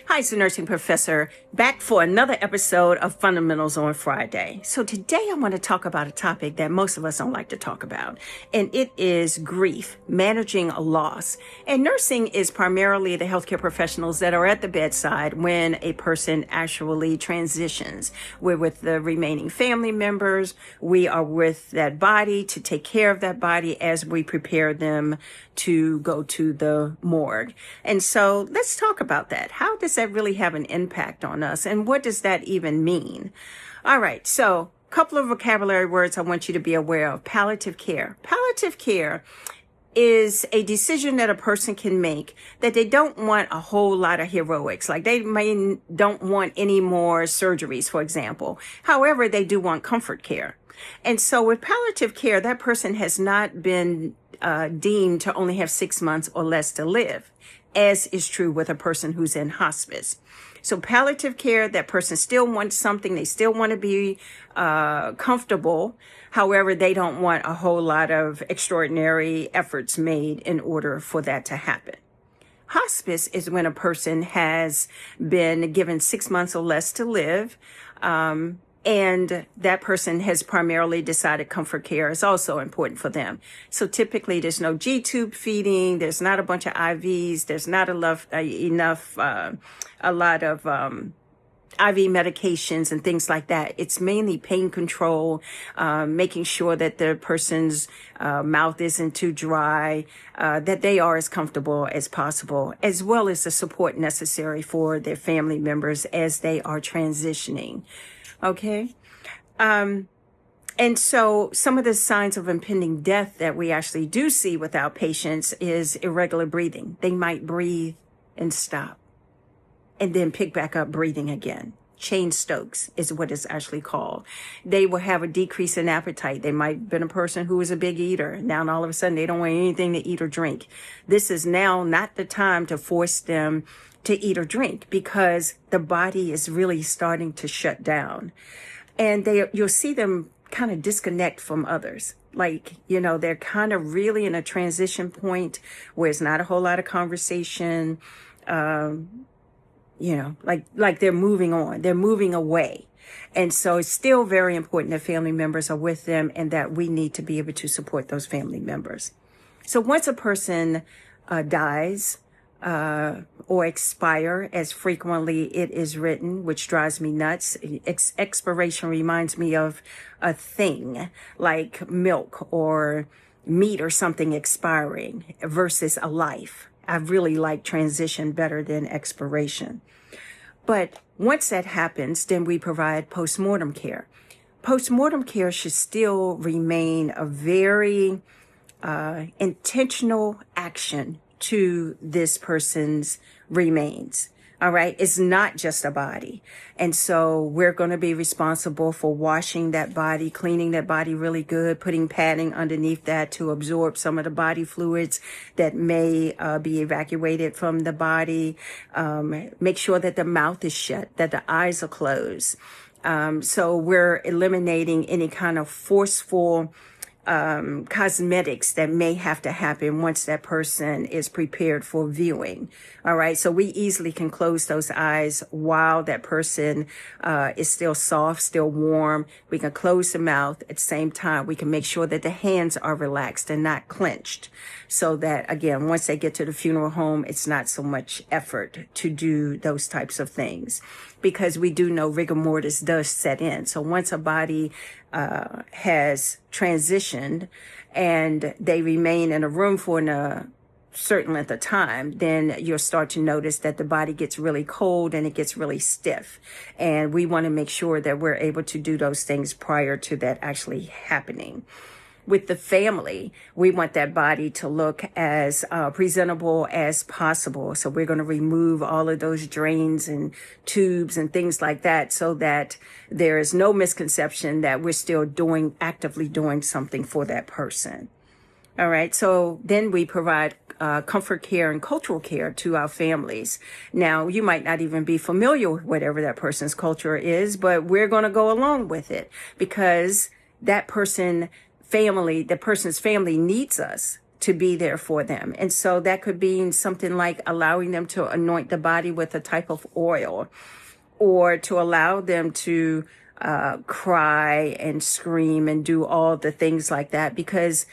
Hi, it's the nursing professor back for another episode of Fundamentals on Friday. So today I want to talk about a topic that most of us don't like to talk about, and it is grief, managing a loss. And nursing is primarily the healthcare professionals that are at the bedside when a person actually transitions. We're with the remaining family members. We are with that body to take care of that body as we prepare them to go to the morgue. And so let's talk about that. How does that really have an impact on us? And what does that even mean? All right. So a couple of vocabulary words I want you to be aware of. Palliative care. Palliative care is a decision that a person can make that they don't want a whole lot of heroics. Like they don't want any more surgeries, for example. However, they do want comfort care. And so with palliative care, that person has not been deemed to only have 6 months or less to live, as is true with a person who's in hospice. So palliative care, that person still wants something. They still want to be comfortable. However, they don't want a whole lot of extraordinary efforts made in order for that to happen. Hospice is when a person has been given 6 months or less to live, and that person has primarily decided comfort care is also important for them. So typically there's no G-tube feeding. There's not a bunch of IVs. There's not a lot of IV medications and things like that. It's mainly pain control, making sure that the person's mouth isn't too dry, that they are as comfortable as possible, as well as the support necessary for their family members as they are transitioning. Okay. And so some of the signs of impending death that we actually do see with our patients is irregular breathing. They might breathe and stop and then pick back up breathing again. Chain stokes is what it's actually called. They will have a decrease in appetite. They might have been a person who was a big eater. Now all of a sudden they don't want anything to eat or drink. This is now not the time to force them to eat or drink because the body is really starting to shut down. And you'll see them kind of disconnect from others. Like, they're kind of really in a transition point where it's not a whole lot of conversation. Like they're moving on, they're moving away. And so it's still very important that family members are with them and that we need to be able to support those family members. So once a person dies, or expire, as frequently it is written, which drives me nuts. Expiration reminds me of a thing like milk or meat or something expiring versus a life. I really like transition better than expiration. But once that happens, then we provide postmortem care. Postmortem care should still remain a very intentional action to this person's remains. All right. It's not just a body. And so we're going to be responsible for washing that body, cleaning that body really good, putting padding underneath that to absorb some of the body fluids that may be evacuated from the body. Make sure that the mouth is shut, that the eyes are closed. So we're eliminating any kind of forceful cosmetics that may have to happen once that person is prepared for viewing. All right. So we easily can close those eyes while that person is still soft, still warm. We can close the mouth at the same time. We can make sure that the hands are relaxed and not clenched so that, again, once they get to the funeral home, it's not so much effort to do those types of things because we do know rigor mortis does set in. So once a body has transitioned and they remain in a room for a certain length of time, then you'll start to notice that the body gets really cold and it gets really stiff. And we want to make sure that we're able to do those things prior to that actually happening. With the family, we want that body to look as presentable as possible. So we're going to remove all of those drains and tubes and things like that so that there is no misconception that we're still actively doing something for that person. All right. So then we provide comfort care and cultural care to our families. Now, you might not even be familiar with whatever that person's culture is, but we're going to go along with it because the person's family needs us to be there for them. And so that could be something like allowing them to anoint the body with a type of oil, or to allow them to cry and scream and do all the things like that, because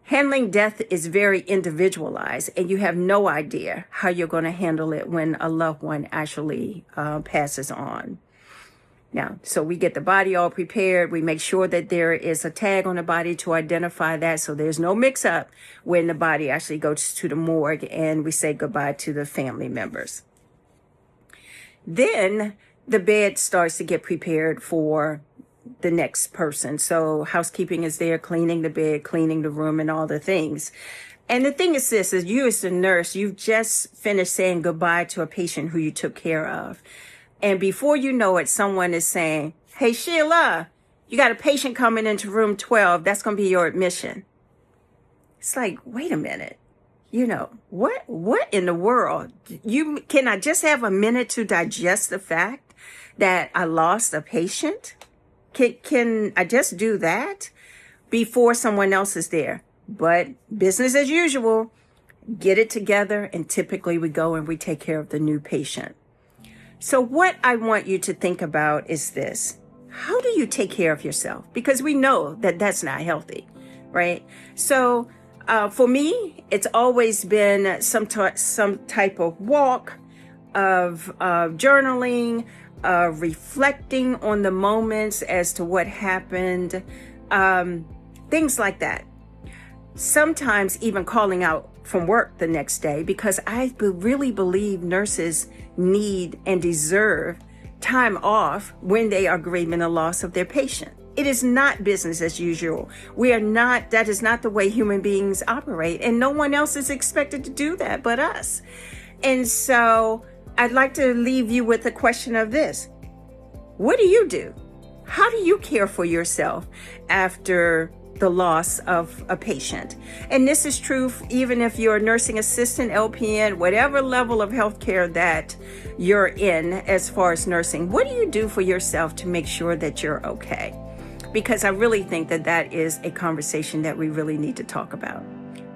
handling death is very individualized, and you have no idea how you're going to handle it when a loved one actually passes on. Now, so we get the body all prepared. We make sure that there is a tag on the body to identify that, so there's no mix-up when the body actually goes to the morgue and we say goodbye to the family members. Then the bed starts to get prepared for the next person. So housekeeping is there, cleaning the bed, cleaning the room, and all the things. And the thing is this, is you as the nurse, you've just finished saying goodbye to a patient who you took care of. And before you know it, someone is saying, hey, Sheila, you got a patient coming into room 12. That's going to be your admission. It's like, wait a minute. You know, what in the world? Can I just have a minute to digest the fact that I lost a patient? Can I just do that before someone else is there? But business as usual, get it together, and typically we go and we take care of the new patient. So what I want you to think about is this. How do you take care of yourself? Because we know that that's not healthy, right? So for me, it's always been some type of walk, of journaling, reflecting on the moments as to what happened, things like that. Sometimes even calling out from work the next day, because I really believe nurses need and deserve time off when they are grieving the loss of their patient. It is not business as usual. That is not the way human beings operate, and no one else is expected to do that but us. And so I'd like to leave you with a question of this. What do you do? How do you care for yourself after the loss of a patient? And this is true even if you're a nursing assistant, LPN, whatever level of healthcare that you're in as far as nursing. What do you do for yourself to make sure that you're okay? Because I really think that that is a conversation that we really need to talk about.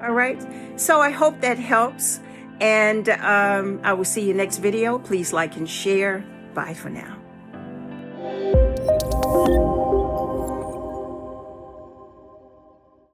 All right. So I hope that helps. And I will see you next video. Please like and share. Bye for now.